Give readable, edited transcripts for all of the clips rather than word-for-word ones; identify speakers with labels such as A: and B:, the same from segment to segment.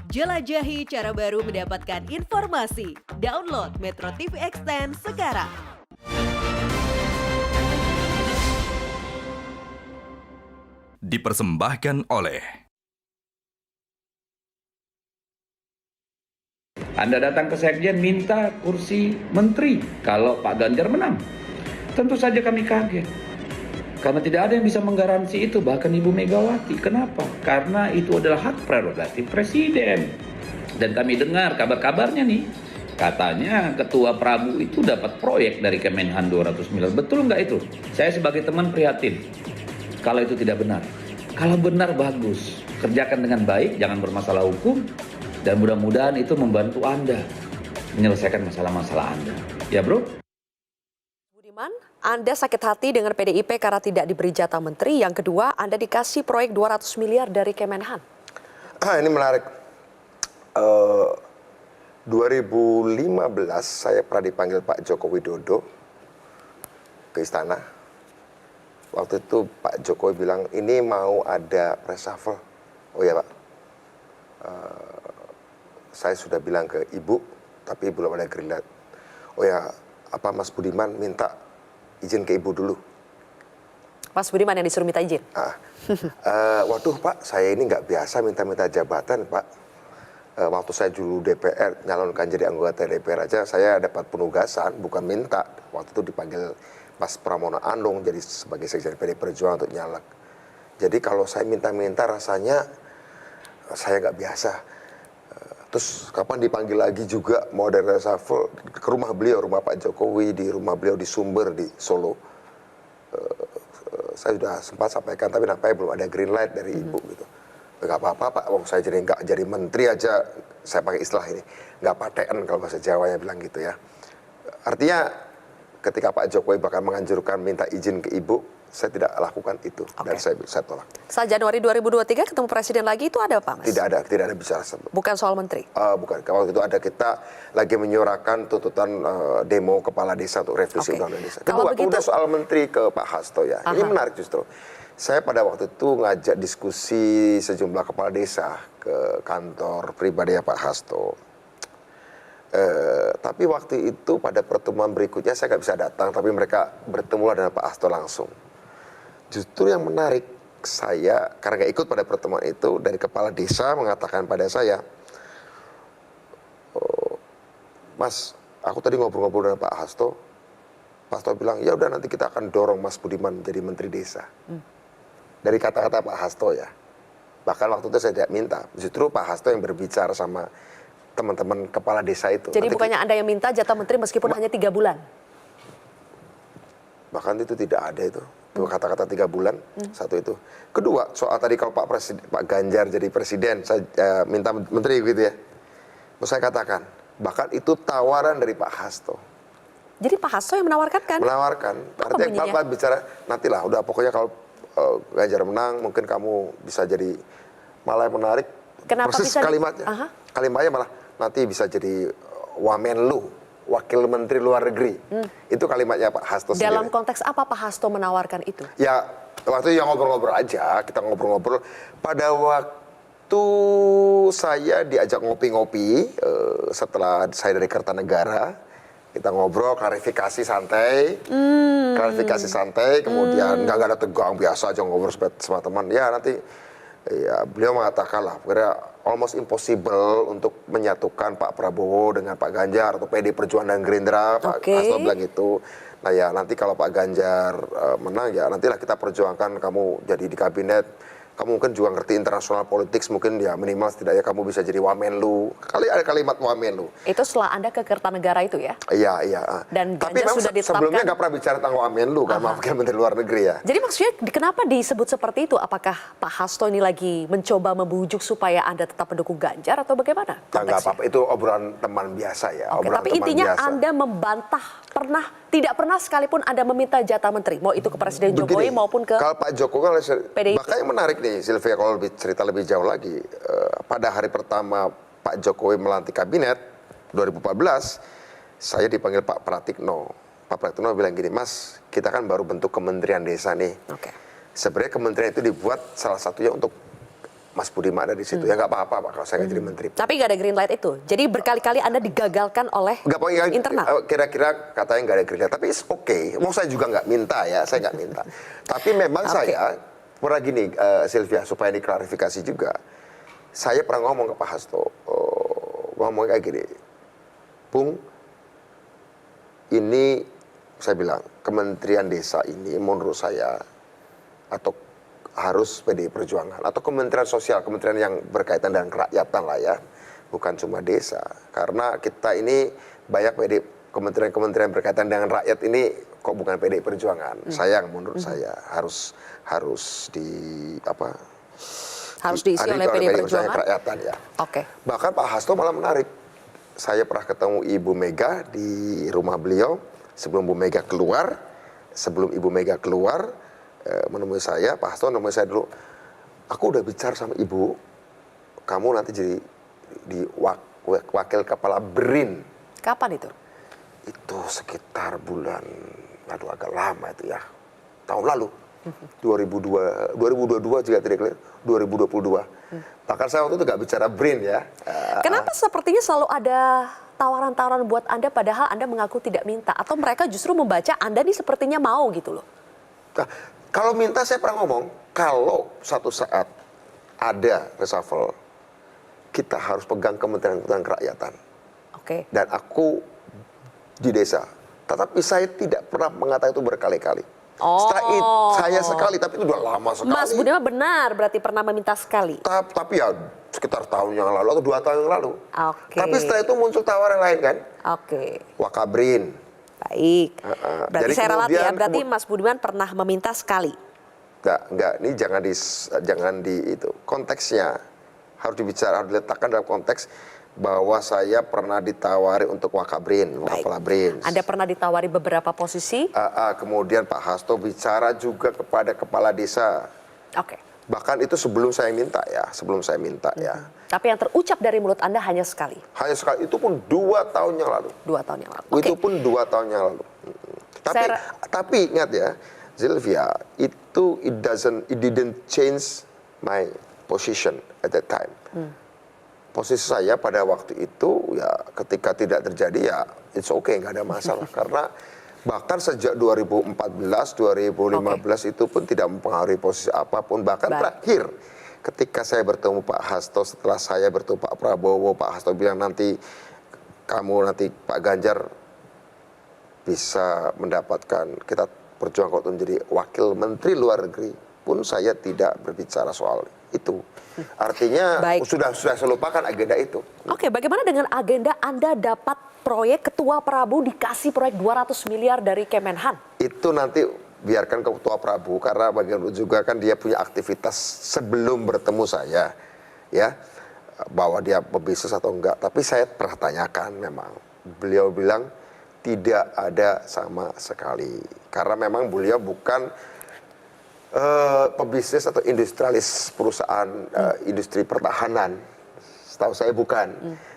A: Jelajahi cara baru mendapatkan informasi. Download Metro TV Extend sekarang.
B: Dipersembahkan oleh
C: Anda datang ke Sekjen minta kursi menteri kalau Pak Ganjar menang. Tentu saja kami kaget. Karena tidak ada yang bisa menggaransi itu, bahkan Ibu Megawati. Kenapa? Karena itu adalah hak prerogatif Presiden. Dan kami dengar kabar-kabarnya nih, katanya Ketua Prabu itu dapat proyek dari Kemenhan 200 miliar. Betul nggak itu? Saya sebagai teman prihatin kalau itu tidak benar. Kalau benar bagus, kerjakan dengan baik, jangan bermasalah hukum, dan mudah-mudahan itu membantu Anda menyelesaikan masalah-masalah Anda. Ya bro?
D: Budiman, Anda sakit hati dengan PDIP karena tidak diberi jatah menteri. Yang kedua, Anda dikasih proyek 200 miliar dari Kemenhan.
E: Ini menarik. 2015 saya pernah dipanggil Pak Joko Widodo ke istana. Waktu itu Pak Jokowi bilang, ini mau ada reshuffle. Oh ya Pak, saya sudah bilang ke Ibu, tapi belum ada green light. Oh ya, apa Mas Budiman minta izin ke Ibu dulu.
D: Mas Budiman yang disuruh minta izin?
E: Waduh Pak, saya ini nggak biasa minta-minta jabatan Pak. Waktu saya dulu DPR, nyalonkan jadi anggota DPR aja, saya dapat penugasan, bukan minta. Waktu itu dipanggil Mas Pramono Anung jadi sebagai sekjen PD Perjuangan untuk nyalek. Jadi kalau saya minta-minta rasanya saya nggak biasa. Terus kapan dipanggil lagi juga mau ada reshuffle ke rumah beliau, rumah Pak Jokowi, di rumah beliau di Sumber di Solo. Saya sudah sempat sampaikan, tapi nampaknya belum ada green light dari Ibu gitu. Nggak apa-apa Pak, saya nggak jadi menteri aja, saya pakai istilah ini, nggak paten kalau bahasa Jawanya bilang gitu ya. Artinya ketika Pak Jokowi bahkan menganjurkan minta izin ke Ibu, saya tidak lakukan itu. Dan saya tolak.
D: Saat Januari 2023 ketemu Presiden lagi itu ada apa Mas?
E: Tidak ada bicara.
D: Bukan soal menteri?
E: Bukan, kalau itu ada kita lagi menyuarakan tuntutan demo kepala desa untuk revisi undang-undang desa. Kedua, udah soal menteri ke Pak Hasto ya. Ini menarik justru. Saya pada waktu itu ngajak diskusi sejumlah kepala desa ke kantor pribadi Pak Hasto. Tapi waktu itu pada pertemuan berikutnya saya nggak bisa datang, tapi mereka bertemu dengan Pak Hasto langsung. Justru yang menarik saya, karena nggak ikut pada pertemuan itu, dari kepala desa mengatakan pada saya, Mas, aku tadi ngobrol-ngobrol dengan Pak Hasto bilang, ya udah nanti kita akan dorong Mas Budiman jadi menteri desa. Dari kata-kata Pak Hasto ya. Bahkan waktu itu saya tidak minta, justru Pak Hasto yang berbicara sama teman-teman kepala desa itu.
D: Jadi bukannya Anda yang minta jatah menteri meskipun hanya 3 bulan?
E: Bahkan itu tidak ada itu. Itu kata-kata 3 bulan, satu itu. Kedua, soal tadi kalau Pak Ganjar jadi presiden, saya minta menteri gitu ya. Terus saya katakan, bahkan itu tawaran dari Pak Hasto.
D: Jadi Pak Hasto yang menawarkan kan?
E: Menawarkan. Artinya Pak bicara, nantilah udah pokoknya kalau Ganjar menang, mungkin kamu bisa jadi, malah yang menarik.
D: Kenapa
E: persis
D: bisa
E: kalimatnya. Kalimatnya malah nanti bisa jadi Wamenlu, Wakil Menteri Luar Negeri. Itu kalimatnya Pak Hasto sendiri.
D: Dalam konteks apa Pak Hasto menawarkan itu?
E: Ya, waktu itu yang ngobrol-ngobrol aja, kita ngobrol-ngobrol. Pada waktu saya diajak ngopi-ngopi, setelah saya dari Kertanegara, kita ngobrol, klarifikasi santai, kemudian nggak ada tegang, biasa aja ngobrol sama teman. Ya nanti, ya beliau mengatakan lah, kira almost impossible untuk menyatukan Pak Prabowo dengan Pak Ganjar atau PD Perjuangan dan Gerindra. Pak Hasto bilang itu. Nah ya nanti kalau Pak Ganjar menang ya nantilah kita perjuangkan kamu jadi di kabinet. Kamu mungkin juga ngerti internasional politik, mungkin ya minimal setidaknya kamu bisa jadi Wamenlu. Kali ada kalimat Wamenlu.
D: Itu setelah Anda ke Kertanegara itu ya?
E: Iya.
D: Dan
E: tapi
D: Ganjar
E: memang
D: sudah ditetapkan.
E: Sebelumnya nggak pernah bicara tentang Wamenlu kan, Wakil Menteri Luar Negeri ya.
D: Jadi maksudnya kenapa disebut seperti itu? Apakah Pak Hasto ini lagi mencoba membujuk supaya Anda tetap mendukung Ganjar atau bagaimana?
E: Nggak apa-apa, itu obrolan teman biasa ya.
D: Tapi intinya biasa. Anda membantah tidak pernah sekalipun Anda meminta jatah menteri, mau itu ke Presiden Jokowi maupun ke
E: kalau Pak Jokowi
D: PDIP.
E: Makanya menarik nih Sylvia kalau cerita lebih jauh lagi. Pada hari pertama Pak Jokowi melantik kabinet 2014, saya dipanggil Pak Pratikno. Pak Pratikno bilang gini, Mas, kita kan baru bentuk Kementerian Desa nih. Sebenarnya kementerian itu dibuat salah satunya untuk Mas Budiman ada di situ. Ya nggak apa-apa Pak kalau saya nggak jadi menteri.
D: Tapi nggak ada green light itu. Jadi berkali-kali Anda digagalkan oleh
E: Nggak pokoknya
D: internal.
E: kira-kira katanya nggak ada kerja. Tapi it's okay. Mau saya juga nggak minta ya, saya nggak minta. Tapi memang saya pernah gini, Sylvia, supaya diklarifikasi juga. Saya pernah ngomong ke Pak Hasto, ngomong kayak gini, Bung, ini saya bilang Kementerian Desa ini menurut saya atau harus PDI Perjuangan atau Kementerian Sosial, kementerian yang berkaitan dengan kerakyatan lah ya, bukan cuma desa. Karena kita ini banyak kementerian-kementerian berkaitan dengan rakyat ini kok bukan PDI Perjuangan. Sayang menurut saya harus
D: diisi oleh PDI Perjuangan.
E: Kerakyatan ya.
D: Oke.
E: Bahkan Pak Hasto malah menarik. Saya pernah ketemu Ibu Mega di rumah beliau sebelum Bu Mega keluar. Sebelum Ibu Mega keluar menemui saya, Pak Hasto menemui saya dulu. Aku udah bicara sama Ibu, kamu nanti jadi wakil kepala BRIN.
D: Kapan itu?
E: Itu sekitar bulan, aduh agak lama itu ya, tahun lalu. 2022 juga tidak clear, 2022. Bahkan saya waktu itu nggak bicara BRIN ya.
D: Kenapa sepertinya selalu ada tawaran-tawaran buat Anda padahal Anda mengaku tidak minta? Atau mereka justru membaca Anda nih sepertinya mau gitu loh?
E: Nah, kalau minta saya pernah ngomong, kalau suatu saat ada reshuffle, kita harus pegang kementerian kerakyatan.
D: Oke.
E: Dan aku di desa. Tetapi saya tidak pernah mengatakan itu berkali-kali. Setelah itu, saya sekali, tapi itu udah lama sekali.
D: Mas Budiman benar berarti pernah meminta sekali.
E: Tapi ya sekitar tahun yang lalu atau 2 tahun yang lalu.
D: Oke.
E: Tapi setelah itu muncul tawaran lain kan.
D: Oke.
E: Wakabrin.
D: Baik. Berarti
E: Jadi
D: saya ralat ya,
E: kemudian
D: berarti Mas Budiman pernah meminta sekali.
E: Enggak, ini jangan di itu. Konteksnya harus diletakkan dalam konteks bahwa saya pernah ditawari untuk Wakabrin, Kepala BRIN.
D: Anda pernah ditawari beberapa posisi?
E: Kemudian Pak Hasto bicara juga kepada kepala desa.
D: Oke.
E: Bahkan itu sebelum saya minta ya, ya.
D: Tapi yang terucap dari mulut Anda hanya sekali?
E: Hanya sekali, itu pun 2 tahun yang lalu.
D: 2 tahun yang lalu, oke.
E: Itu pun 2 tahun yang lalu. Tapi ingat ya, Sylvia, it didn't change my position at that time. Posisi saya pada waktu itu ya ketika tidak terjadi ya it's okay, nggak ada masalah. Karena bahkan sejak 2014, 2015 itu pun tidak mempengaruhi posisi apapun. Bahkan terakhir ketika saya bertemu Pak Hasto, setelah saya bertemu Pak Prabowo, Pak Hasto bilang nanti Pak Ganjar bisa mendapatkan, kita berjuang untuk menjadi wakil menteri luar negeri, pun saya tidak berbicara soal itu. Artinya sudah saya lupakan agenda itu.
D: Oke, bagaimana dengan agenda Anda dapat proyek Ketua Prabowo dikasih proyek 200 miliar dari Kemenhan?
E: Itu nanti biarkan ke Ketua Prabowo, karena bagian juga kan dia punya aktivitas sebelum bertemu saya, ya, bahwa dia pebisnis atau enggak. Tapi saya pernah tanyakan, memang beliau bilang tidak ada sama sekali, karena memang beliau bukan pebisnis atau industrialis perusahaan industri pertahanan. Setahu saya bukan.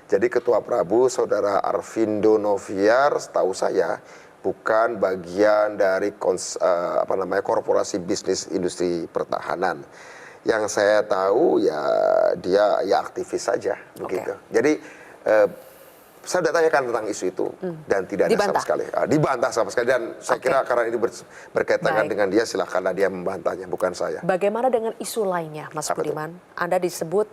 E: Jadi Ketua Prabowo Saudara Arvindo Noviar, setahu saya bukan bagian dari korporasi bisnis industri pertahanan. Yang saya tahu ya dia ya aktivis saja begitu. Jadi saya sudah tanyakan tentang isu itu dan tidak ada sama sekali. Dibantah sama sekali, dan saya kira karena ini berkaitan dengan dia, silakanlah dia membantahnya, bukan saya.
D: Bagaimana dengan isu lainnya, Mas Budiman? Anda disebut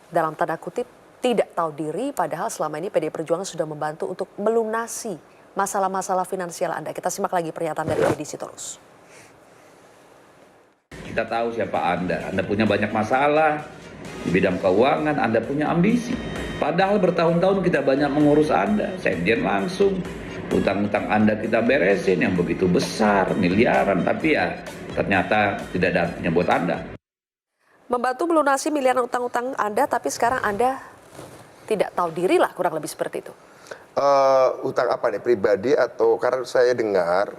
D: dalam tanda kutip tidak tahu diri, padahal selama ini PDI Perjuangan sudah membantu untuk melunasi masalah-masalah finansial Anda. Kita simak lagi pernyataan dari Deddy Sitorus.
C: Kita tahu siapa Anda. Anda punya banyak masalah di bidang keuangan, Anda punya ambisi. Padahal bertahun-tahun kita banyak mengurus Anda, sekjen langsung, utang-utang Anda kita beresin yang begitu besar, miliaran, tapi ya ternyata tidak ada artinya buat Anda.
D: Membantu melunasi miliaran utang-utang Anda, tapi sekarang Anda tidak tahu diri lah, kurang lebih seperti itu.
E: Utang apa nih, pribadi atau karena saya dengar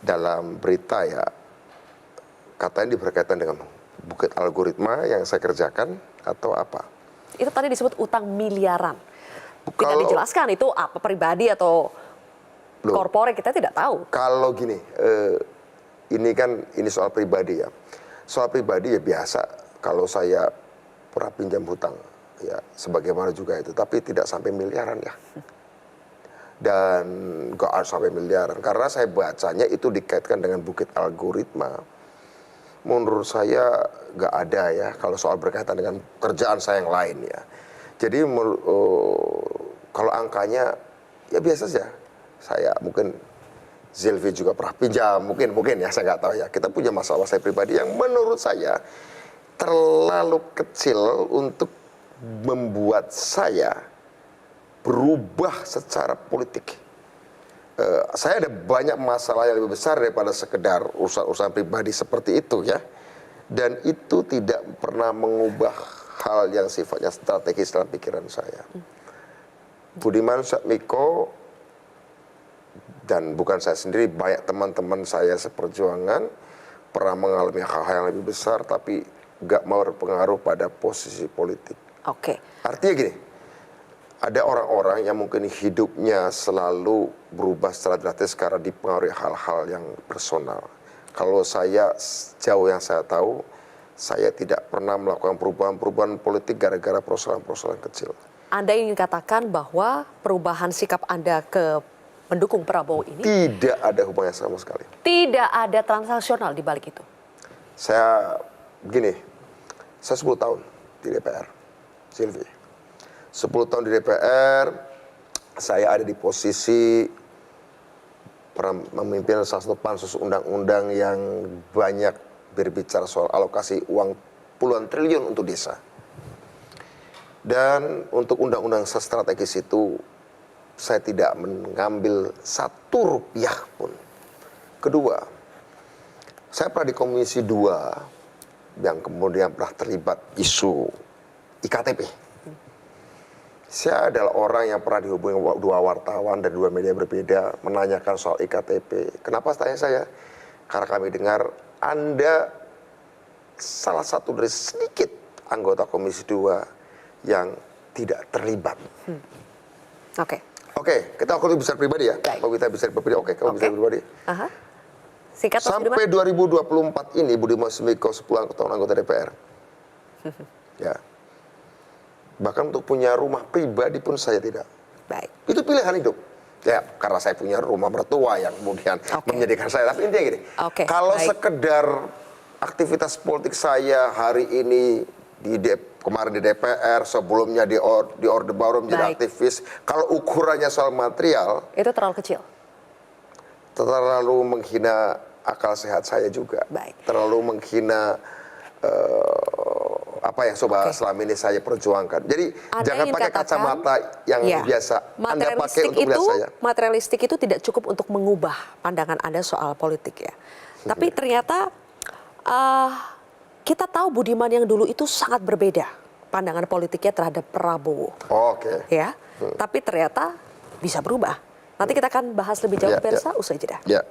E: dalam berita ya, katanya berkaitan dengan bukit algoritma yang saya kerjakan atau apa?
D: Itu tadi disebut utang miliaran. Tidak dijelaskan itu apa, pribadi atau korporat, kita tidak tahu.
E: Kalau gini, ini soal pribadi ya. Soal pribadi ya biasa. Kalau saya pernah pinjam hutang, ya sebagaimana juga itu, tapi tidak sampai miliaran ya. Dan nggak sampai miliaran, karena saya bacanya itu dikaitkan dengan bukit algoritma. Menurut saya nggak ada ya, kalau soal berkaitan dengan kerjaan saya yang lain ya. Jadi kalau angkanya ya biasa saja. Saya mungkin Zilvi juga pernah pinjam, mungkin ya, saya nggak tahu ya. Kita punya masalah saya pribadi yang menurut saya terlalu kecil untuk membuat saya berubah secara politik. Saya ada banyak masalah yang lebih besar daripada sekedar urusan-urusan pribadi seperti itu ya. Dan itu tidak pernah mengubah hal yang sifatnya strategis dalam pikiran saya. Budiman Sujatmiko dan bukan saya sendiri, banyak teman-teman saya seperjuangan pernah mengalami hal-hal yang lebih besar tapi nggak mau berpengaruh pada posisi politik.
D: Oke.
E: Artinya gini, ada orang-orang yang mungkin hidupnya selalu berubah secara drastis karena dipengaruhi hal-hal yang personal. Kalau saya, sejauh yang saya tahu, saya tidak pernah melakukan perubahan-perubahan politik gara-gara persoalan-persoalan kecil.
D: Anda ingin katakan bahwa perubahan sikap Anda ke mendukung Prabowo ini
E: Tidak ada hubungannya sama sekali.
D: tidak ada transaksional di balik itu?
E: Saya, begini, saya 10 tahun di DPR, Silvi. 10 tahun di DPR, saya ada di posisi pernah memimpin salah satu pansus undang-undang yang banyak berbicara soal alokasi uang puluhan triliun untuk desa. Dan untuk undang-undang strategis itu, saya tidak mengambil 1 rupiah pun. Kedua, saya pernah di Komisi 2 yang kemudian pernah terlibat isu IKTP. Saya adalah orang yang pernah dihubungi 2 wartawan dan 2 media berbeda menanyakan soal IKTP. Kenapa tanya saya? Karena kami dengar Anda salah satu dari sedikit anggota Komisi 2 yang tidak terlibat.
D: Oke.
E: Oke, kita kalau bisa pribadi ya.
D: Baik.
E: Kalau kita bisa pribadi, oke. Kalau bisa pribadi.
D: Aha. Singkat Mas Budiman.
E: Sampai 2024 ini Budiman Sujatmiko 10 tahun anggota DPR. Ya. Bahkan untuk punya rumah pribadi pun saya tidak.
D: Baik.
E: Itu pilihan hidup. Ya, karena saya punya rumah mertua yang kemudian menjadikan saya. Tapi intinya gini, kalau sekedar aktivitas politik saya hari ini kemarin di DPR, sebelumnya di Orde Baru menjadi aktivis, kalau ukurannya soal material,
D: itu terlalu kecil.
E: Terlalu menghina akal sehat saya juga.
D: Baik.
E: Terlalu menghina apa yang selama ini saya perjuangkan. Jadi
D: Anda
E: jangan pakai kacamata yang biasa Anda pakai untuk melihat saya.
D: Materialistik itu tidak cukup untuk mengubah pandangan Anda soal politik ya. Tapi ternyata kita tahu Budiman yang dulu itu sangat berbeda pandangan politiknya terhadap Prabowo.
E: Oke.
D: Ya. Tapi ternyata bisa berubah. Nanti kita akan bahas lebih jauh, pemirsa, usai jeda.
E: Ya.